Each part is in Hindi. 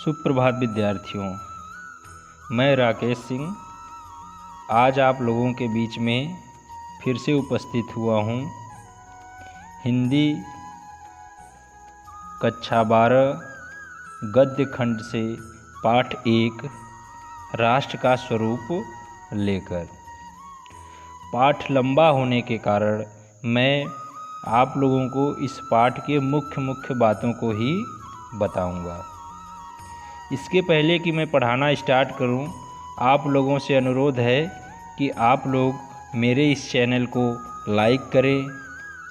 सुप्रभात विद्यार्थियों, मैं राकेश सिंह आज आप लोगों के बीच में फिर से उपस्थित हुआ हूँ। हिंदी कक्षा 12 गद्य खंड से पाठ 1 राष्ट्र का स्वरूप लेकर। पाठ लंबा होने के कारण मैं आप लोगों को इस पाठ के मुख्य बातों को ही बताऊंगा। इसके पहले कि मैं पढ़ाना स्टार्ट करूं, आप लोगों से अनुरोध है कि आप लोग मेरे इस चैनल को लाइक करें,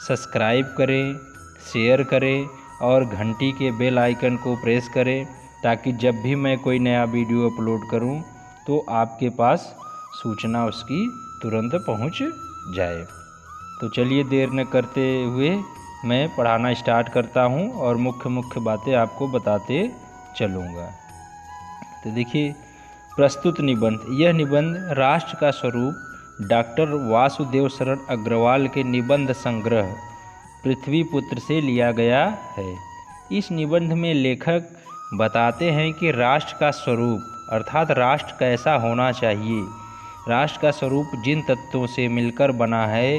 सब्सक्राइब करें, शेयर करें और घंटी के बेल आइकन को प्रेस करें ताकि जब भी मैं कोई नया वीडियो अपलोड करूं तो आपके पास सूचना उसकी तुरंत पहुंच जाए। तो चलिए देर न करते हुए मैं पढ़ाना स्टार्ट करता हूं और मुख्य बातें आपको बताते चलूँगा। तो देखिए, प्रस्तुत निबंध। यह निबंध राष्ट्र का स्वरूप डॉक्टर वासुदेव शरण अग्रवाल के निबंध संग्रह पृथ्वीपुत्र से लिया गया है। इस निबंध में लेखक बताते हैं कि राष्ट्र का स्वरूप अर्थात राष्ट्र कैसा होना चाहिए। राष्ट्र का स्वरूप जिन तत्वों से मिलकर बना है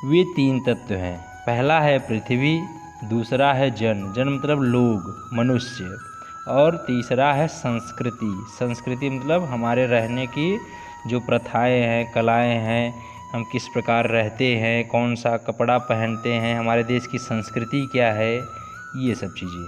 वे 3 तत्व हैं। पहला है पृथ्वी, दूसरा है जन मतलब लोग, मनुष्य, और तीसरा है संस्कृति। संस्कृति मतलब हमारे रहने की जो प्रथाएं हैं, कलाएं हैं, हम किस प्रकार रहते हैं, कौन सा कपड़ा पहनते हैं, हमारे देश की संस्कृति क्या है, ये सब चीज़ें।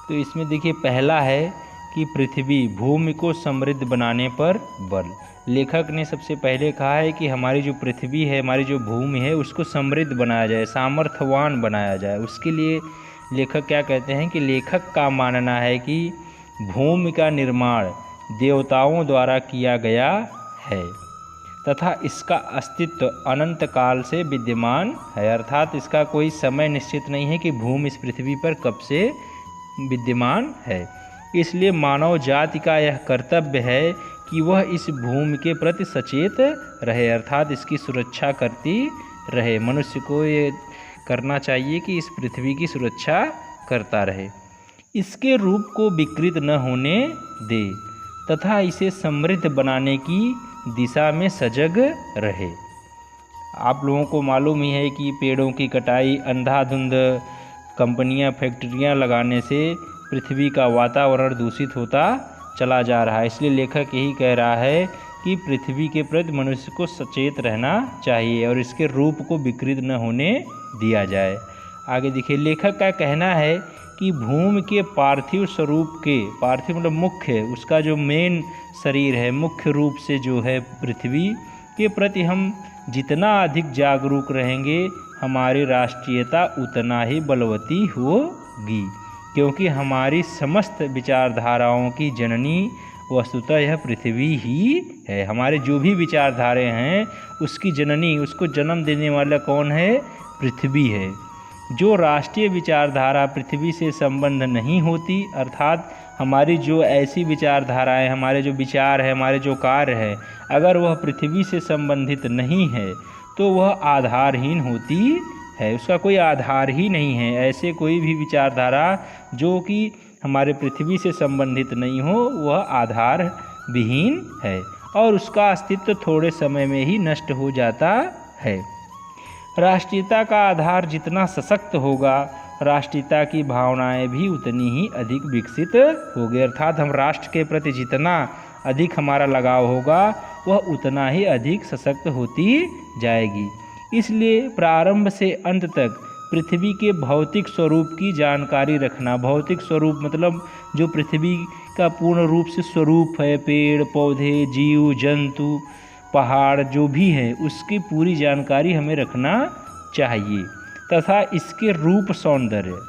तो इसमें देखिए, पहला है कि पृथ्वी, भूमि को समृद्ध बनाने पर बल। लेखक ने सबसे पहले कहा है कि हमारी जो पृथ्वी है, हमारी जो भूमि है, उसको समृद्ध बनाया जाए, सामर्थ्यवान बनाया जाए। उसके लिए लेखक क्या कहते हैं कि लेखक का मानना है कि भूमि का निर्माण देवताओं द्वारा किया गया है तथा इसका अस्तित्व अनंत काल से विद्यमान है। अर्थात इसका कोई समय निश्चित नहीं है कि भूमि इस पृथ्वी पर कब से विद्यमान है। इसलिए मानव जाति का यह कर्तव्य है कि वह इस भूमि के प्रति सचेत रहे, अर्थात इसकी सुरक्षा करती रहे। मनुष्य को ये करना चाहिए कि इस पृथ्वी की सुरक्षा करता रहे, इसके रूप को विकृत न होने दे तथा इसे समृद्ध बनाने की दिशा में सजग रहे। आप लोगों को मालूम ही है कि पेड़ों की कटाई, अंधाधुंध कंपनियां, फैक्ट्रियां लगाने से पृथ्वी का वातावरण दूषित होता चला जा रहा है। इसलिए लेखक यही कह रहा है कि पृथ्वी के प्रति मनुष्य को सचेत रहना चाहिए और इसके रूप को विकृत न होने दिया जाए। आगे देखिए, लेखक का कहना है कि भूमि के पार्थिव स्वरूप के, पार्थिव मतलब मुख्य, उसका जो मेन शरीर है, मुख्य रूप से जो है पृथ्वी के प्रति हम जितना अधिक जागरूक रहेंगे, हमारी राष्ट्रीयता उतना ही बलवती होगी, क्योंकि हमारी समस्त विचारधाराओं की जननी वस्तुतः यह पृथ्वी ही है। हमारे जो भी विचारधारे हैं उसकी जननी, उसको जन्म देने वाला कौन है? पृथ्वी है। जो राष्ट्रीय विचारधारा पृथ्वी से संबंध नहीं होती, अर्थात हमारी जो ऐसी विचारधाराएं, हमारे जो विचार है, हमारे जो कार्य है, अगर वह पृथ्वी से संबंधित नहीं है तो वह आधारहीन होती है, उसका कोई आधार ही नहीं है। ऐसे कोई भी विचारधारा जो कि हमारे पृथ्वी से संबंधित नहीं हो वह आधार विहीन है और उसका अस्तित्व थोड़े समय में ही नष्ट हो जाता है। राष्ट्रीयता का आधार जितना सशक्त होगा, राष्ट्रीयता की भावनाएं भी उतनी ही अधिक विकसित होगी। अर्थात हम राष्ट्र के प्रति जितना अधिक हमारा लगाव होगा वह उतना ही अधिक सशक्त होती जाएगी। इसलिए प्रारंभ से अंत तक पृथ्वी के भौतिक स्वरूप की जानकारी रखना। भौतिक स्वरूप मतलब जो पृथ्वी का पूर्ण रूप से स्वरूप है, पेड़ पौधे, जीव जंतु, पहाड़ जो भी है, उसकी पूरी जानकारी हमें रखना चाहिए तथा इसके रूप, सौंदर्य,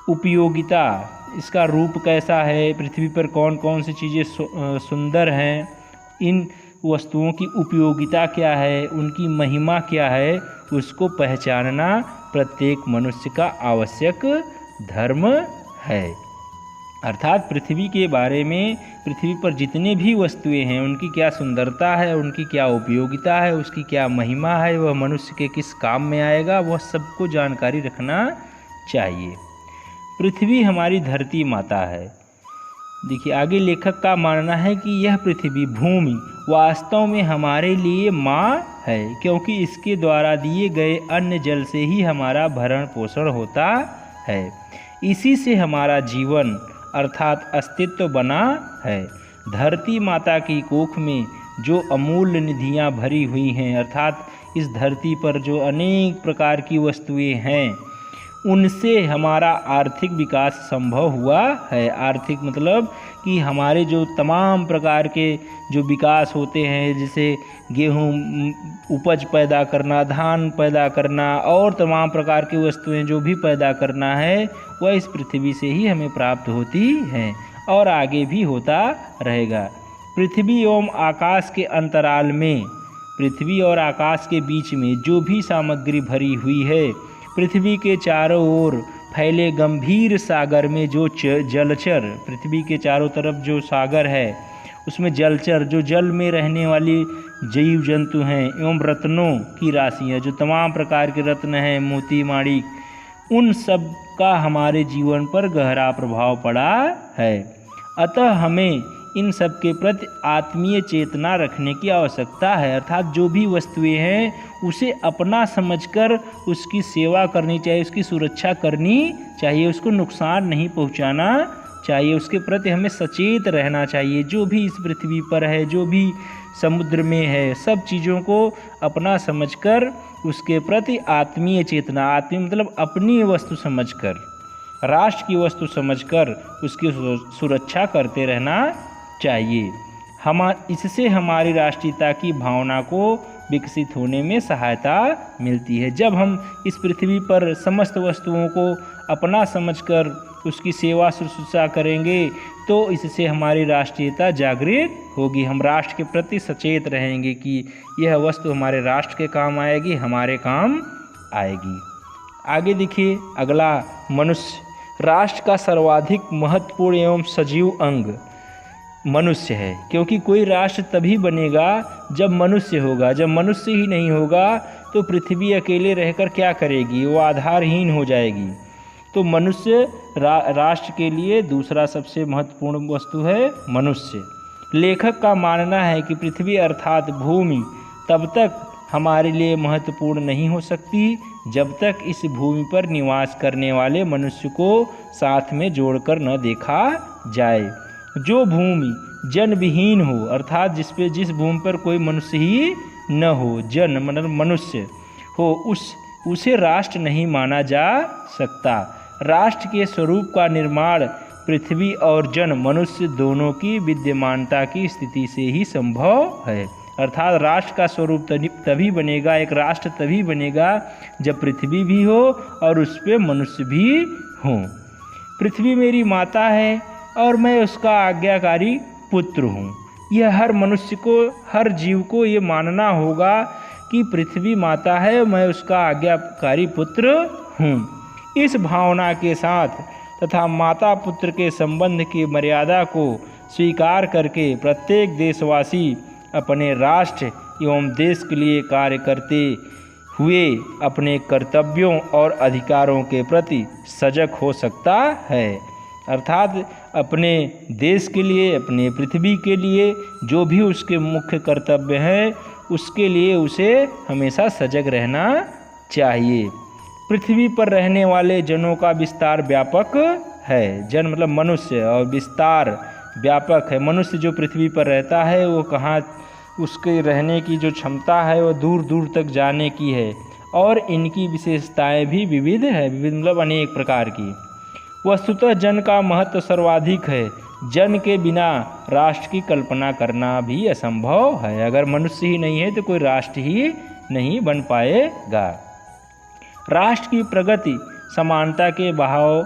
उपयोगिता, इसका रूप कैसा है, पृथ्वी पर कौन कौन सी चीज़ें सुंदर हैं, इन वस्तुओं की उपयोगिता क्या है, उनकी महिमा क्या है, उसको पहचानना प्रत्येक मनुष्य का आवश्यक धर्म है। अर्थात पृथ्वी के बारे में, पृथ्वी पर जितने भी वस्तुएं हैं उनकी क्या सुंदरता है, उनकी क्या उपयोगिता है, उसकी क्या महिमा है, वह मनुष्य के किस काम में आएगा, वह सबको जानकारी रखना चाहिए। पृथ्वी हमारी धरती माता है। देखिए आगे लेखक का मानना है कि यह पृथ्वी भूमि वास्तव में हमारे लिए माँ है, क्योंकि इसके द्वारा दिए गए अन्न जल से ही हमारा भरण पोषण होता है। इसी से हमारा जीवन अर्थात अस्तित्व बना है। धरती माता की कोख में जो अमूल्य निधियाँ भरी हुई हैं, अर्थात इस धरती पर जो अनेक प्रकार की वस्तुएं हैं, उनसे हमारा आर्थिक विकास संभव हुआ है। आर्थिक मतलब कि हमारे जो तमाम प्रकार के जो विकास होते हैं, जैसे गेहूँ उपज पैदा करना, धान पैदा करना और तमाम प्रकार की वस्तुएं जो भी पैदा करना है, वह इस पृथ्वी से ही हमें प्राप्त होती हैं और आगे भी होता रहेगा। पृथ्वी एवं आकाश के अंतराल में, पृथ्वी और आकाश के बीच में जो भी सामग्री भरी हुई है, पृथ्वी के चारों ओर फैले गंभीर सागर में जो जलचर, पृथ्वी के चारों तरफ जो सागर है उसमें जलचर, जो जल में रहने वाली जीव जंतु हैं, एवं रत्नों की राशियाँ, जो तमाम प्रकार के रत्न हैं, मोती माणिक, उन सब का हमारे जीवन पर गहरा प्रभाव पड़ा है। अतः हमें इन सब के प्रति आत्मीय चेतना रखने की आवश्यकता है। अर्थात जो भी वस्तुएं हैं उसे अपना समझकर उसकी सेवा करनी चाहिए, उसकी सुरक्षा करनी चाहिए, उसको नुकसान नहीं पहुंचाना चाहिए, उसके प्रति हमें सचेत रहना चाहिए। जो भी इस पृथ्वी पर है, जो भी समुद्र में है, सब चीज़ों को अपना समझकर उसके प्रति आत्मीय चेतना, आत्मीय मतलब अपनी वस्तु समझकर, राष्ट्र की वस्तु समझकर उसकी सुरक्षा करते रहना चाहिए। इससे हमारी राष्ट्रीयता की भावना को विकसित होने में सहायता मिलती है। जब हम इस पृथ्वी पर समस्त वस्तुओं को अपना समझकर उसकी सेवा शुश्रूषा करेंगे तो इससे हमारी राष्ट्रीयता जागृत होगी। हम राष्ट्र के प्रति सचेत रहेंगे कि यह वस्तु हमारे राष्ट्र के काम आएगी, हमारे काम आएगी। आगे देखिए अगला, मनुष्य। राष्ट्र का सर्वाधिक महत्वपूर्ण एवं सजीव अंग मनुष्य है, क्योंकि कोई राष्ट्र तभी बनेगा जब मनुष्य होगा। जब मनुष्य ही नहीं होगा तो पृथ्वी अकेले रहकर क्या करेगी, वो आधारहीन हो जाएगी। तो मनुष्य राष्ट्र के लिए दूसरा सबसे महत्वपूर्ण वस्तु है मनुष्य। लेखक का मानना है कि पृथ्वी अर्थात भूमि तब तक हमारे लिए महत्वपूर्ण नहीं हो सकती जब तक इस भूमि पर निवास करने वाले मनुष्य को साथ में जोड़कर न देखा जाए। जो भूमि जन विहीन हो, अर्थात जिस भूमि पर कोई मनुष्य ही न हो, जन मतलब मनुष्य हो, उसे राष्ट्र नहीं माना जा सकता। राष्ट्र के स्वरूप का निर्माण पृथ्वी और जन मनुष्य दोनों की विद्यमानता की स्थिति से ही संभव है। अर्थात राष्ट्र का स्वरूप तभी बनेगा, एक राष्ट्र तभी बनेगा जब पृथ्वी भी हो और उस पर मनुष्य भी हो। पृथ्वी मेरी माता है और मैं उसका आज्ञाकारी पुत्र हूँ। यह हर मनुष्य को, हर जीव को ये मानना होगा कि पृथ्वी माता है, मैं उसका आज्ञाकारी पुत्र हूँ। इस भावना के साथ तथा माता पुत्र के संबंध की मर्यादा को स्वीकार करके प्रत्येक देशवासी अपने राष्ट्र एवं देश के लिए कार्य करते हुए अपने कर्तव्यों और अधिकारों के प्रति सजग हो सकता है। अर्थात अपने देश के लिए, अपने पृथ्वी के लिए जो भी उसके मुख्य कर्तव्य हैं उसके लिए उसे हमेशा सजग रहना चाहिए। पृथ्वी पर रहने वाले जनों का विस्तार व्यापक है। जन मतलब मनुष्य, और विस्तार व्यापक है। मनुष्य जो पृथ्वी पर रहता है वो कहाँ, उसके रहने की जो क्षमता है वो दूर दूर तक जाने की है, और इनकी विशेषताएं भी विविध है। विविध मतलब अनेक प्रकार की। वस्तुतः जन का महत्व सर्वाधिक है। जन के बिना राष्ट्र की कल्पना करना भी असंभव है। अगर मनुष्य ही नहीं है तो कोई राष्ट्र ही नहीं बन पाएगा। राष्ट्र की प्रगति समानता के बहाव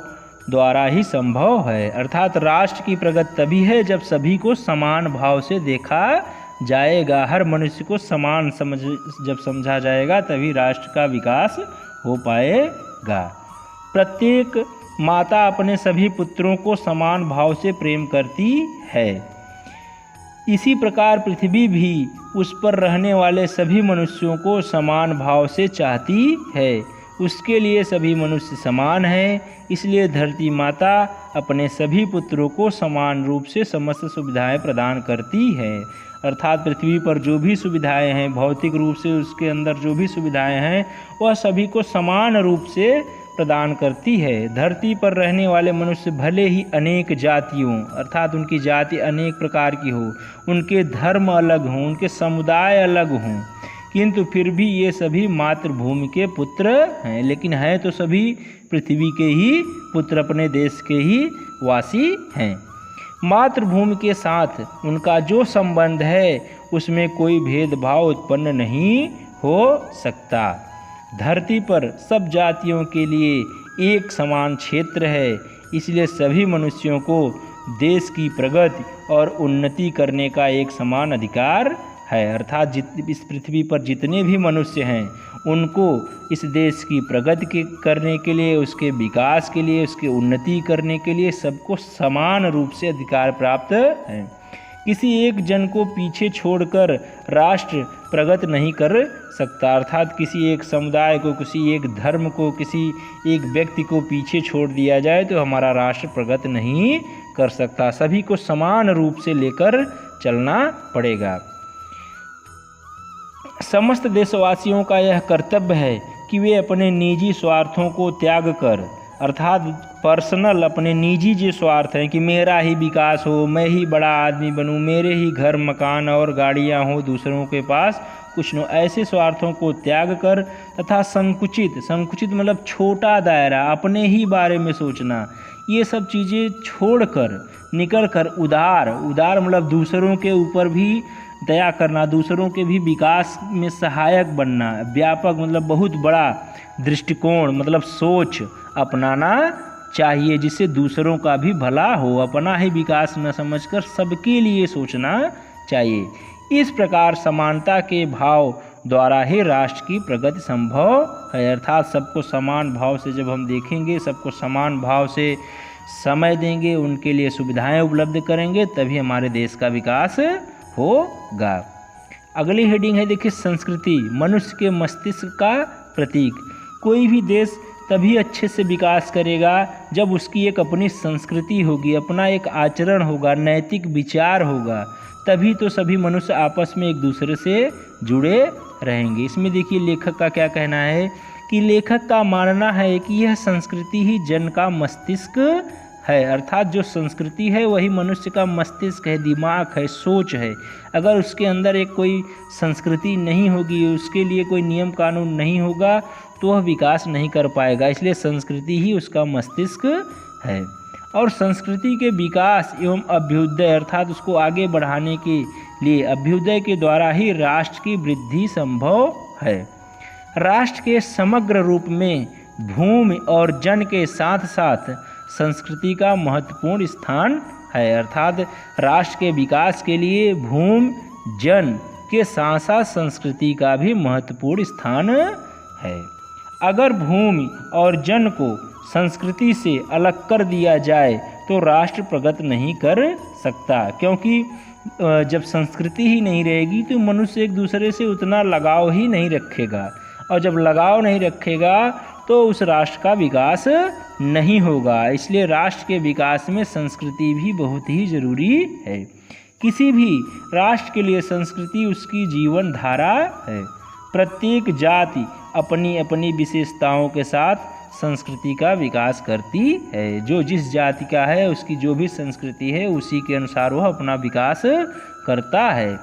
द्वारा ही संभव है। अर्थात राष्ट्र की प्रगति तभी है जब सभी को समान भाव से देखा जाएगा। हर मनुष्य को समान जब समझा जाएगा तभी राष्ट्र का विकास हो पाएगा। प्रत्येक माता अपने सभी पुत्रों को समान भाव से प्रेम करती है। इसी प्रकार पृथ्वी भी उस पर रहने वाले सभी मनुष्यों को समान भाव से चाहती है। उसके लिए सभी मनुष्य समान हैं। इसलिए धरती माता अपने सभी पुत्रों को समान रूप से समस्त सुविधाएं प्रदान करती है। अर्थात पृथ्वी पर जो भी सुविधाएं हैं, भौतिक रूप से उसके अंदर जो भी सुविधाएं हैं, वह सभी को समान रूप से प्रदान करती है। धरती पर रहने वाले मनुष्य भले ही अनेक जातियों, अर्थात उनकी जाति अनेक प्रकार की हो, उनके धर्म अलग हों, उनके समुदाय अलग हों, किंतु फिर भी ये सभी मातृभूमि के पुत्र हैं। लेकिन हैं तो सभी पृथ्वी के ही पुत्र, अपने देश के ही वासी हैं। मातृभूमि के साथ उनका जो संबंध है उसमें कोई भेदभाव उत्पन्न नहीं हो सकता। धरती पर सब जातियों के लिए एक समान क्षेत्र है। इसलिए सभी मनुष्यों को देश की प्रगति और उन्नति करने का एक समान अधिकार है। अर्थात इस पृथ्वी पर जितने भी मनुष्य हैं उनको इस देश की प्रगति करने के लिए, उसके विकास के लिए, उसकी उन्नति करने के लिए सबको समान रूप से अधिकार प्राप्त है। किसी एक जन को पीछे छोड़कर राष्ट्र प्रगति नहीं कर सकता। अर्थात किसी एक समुदाय को, किसी एक धर्म को, किसी एक व्यक्ति को पीछे छोड़ दिया जाए तो हमारा राष्ट्र प्रगति नहीं कर सकता। सभी को समान रूप से लेकर चलना पड़ेगा। समस्त देशवासियों का यह कर्तव्य है कि वे अपने निजी स्वार्थों को त्याग कर, अर्थात पर्सनल, अपने निजी जो स्वार्थ हैं कि मेरा ही विकास हो, मैं ही बड़ा आदमी बनूं, मेरे ही घर मकान और गाड़ियां हो, दूसरों के पास कुछ न, ऐसे स्वार्थों को त्याग कर तथा संकुचित मतलब छोटा दायरा, अपने ही बारे में सोचना, ये सब चीज़ें छोड़कर निकल कर उदार मतलब दूसरों के ऊपर भी दया करना, दूसरों के भी विकास में सहायक बनना, व्यापक मतलब बहुत बड़ा दृष्टिकोण मतलब सोच अपनाना चाहिए, जिससे दूसरों का भी भला हो, अपना ही विकास न समझकर सबके लिए सोचना चाहिए। इस प्रकार समानता के भाव द्वारा ही राष्ट्र की प्रगति संभव है। अर्थात सबको समान भाव से जब हम देखेंगे, सबको समान भाव से समय देंगे, उनके लिए सुविधाएं उपलब्ध करेंगे, तभी हमारे देश का विकास होगा। अगली हेडिंग है, देखिए, संस्कृति मनुष्य के मस्तिष्क का प्रतीक। कोई भी देश तभी अच्छे से विकास करेगा जब उसकी एक अपनी संस्कृति होगी, अपना एक आचरण होगा, नैतिक विचार होगा, तभी तो सभी मनुष्य आपस में एक दूसरे से जुड़े रहेंगे। इसमें देखिए लेखक का क्या कहना है कि लेखक का मानना है कि यह संस्कृति ही जन का मस्तिष्क है। अर्थात जो संस्कृति है वही मनुष्य का मस्तिष्क है, दिमाग है, सोच है। अगर उसके अंदर एक कोई संस्कृति नहीं होगी, उसके लिए कोई नियम कानून नहीं होगा, तो वह विकास नहीं कर पाएगा। इसलिए संस्कृति ही उसका मस्तिष्क है। और संस्कृति के विकास एवं अभ्युदय, अर्थात उसको आगे बढ़ाने के लिए अभ्युदय के द्वारा ही राष्ट्र की वृद्धि संभव है। राष्ट्र के समग्र रूप में भूमि और जन के साथ साथ संस्कृति का महत्वपूर्ण स्थान है। अर्थात राष्ट्र के विकास के लिए भूमि जन के साथ साथ संस्कृति का भी महत्वपूर्ण स्थान है। अगर भूमि और जन को संस्कृति से अलग कर दिया जाए तो राष्ट्र प्रगति नहीं कर सकता, क्योंकि जब संस्कृति ही नहीं रहेगी तो मनुष्य एक दूसरे से उतना लगाव ही नहीं रखेगा, और जब लगाव नहीं रखेगा तो उस राष्ट्र का विकास नहीं होगा। इसलिए राष्ट्र के विकास में संस्कृति भी बहुत ही ज़रूरी है। किसी भी राष्ट्र के लिए संस्कृति उसकी जीवन धारा है। प्रत्येक जाति अपनी अपनी विशेषताओं के साथ संस्कृति का विकास करती है। जो जिस जाति का है उसकी जो भी संस्कृति है उसी के अनुसार वह अपना विकास करता है।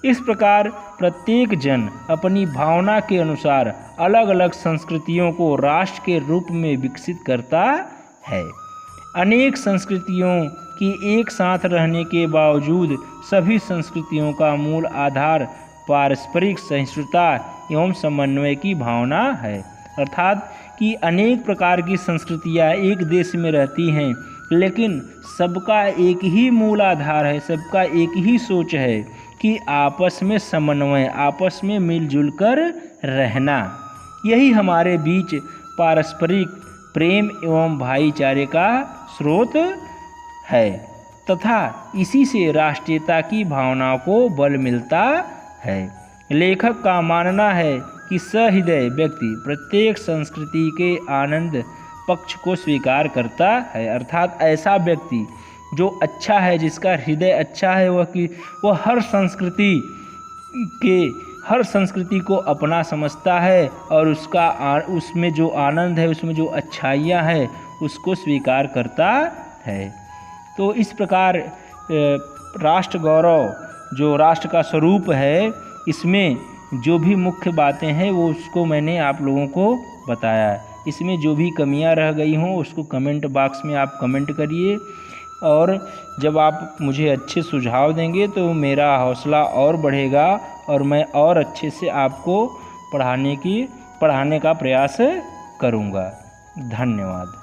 इस प्रकार प्रत्येक जन अपनी भावना के अनुसार अलग अलग संस्कृतियों को राष्ट्र के रूप में विकसित करता है। अनेक संस्कृतियों की एक साथ रहने के बावजूद सभी संस्कृतियों का मूल आधार पारस्परिक सहिष्णुता एवं समन्वय की भावना है। अर्थात कि अनेक प्रकार की संस्कृतियाँ एक देश में रहती हैं, लेकिन सबका एक ही मूल आधार है, सबका एक ही सोच है कि आपस में समन्वय, आपस में मिलजुल कर रहना। यही हमारे बीच पारस्परिक प्रेम एवं भाईचारे का स्रोत है तथा इसी से राष्ट्रीयता की भावना को बल मिलता है। लेखक का मानना है कि सहृदय व्यक्ति प्रत्येक संस्कृति के आनंद पक्ष को स्वीकार करता है। अर्थात ऐसा व्यक्ति जो अच्छा है, जिसका हृदय अच्छा है, वह हर संस्कृति को अपना समझता है और उसमें जो आनंद है, उसमें जो अच्छाइयाँ हैं, उसको स्वीकार करता है। तो इस प्रकार राष्ट्र गौरव जो राष्ट्र का स्वरूप है, इसमें जो भी मुख्य बातें हैं वो उसको मैंने आप लोगों को बताया है। इसमें जो भी कमियां रह गई हों उसको कमेंट बॉक्स में आप कमेंट करिए, और जब आप मुझे अच्छे सुझाव देंगे तो मेरा हौसला और बढ़ेगा और मैं और अच्छे से आपको पढ़ाने का प्रयास करूँगा। धन्यवाद।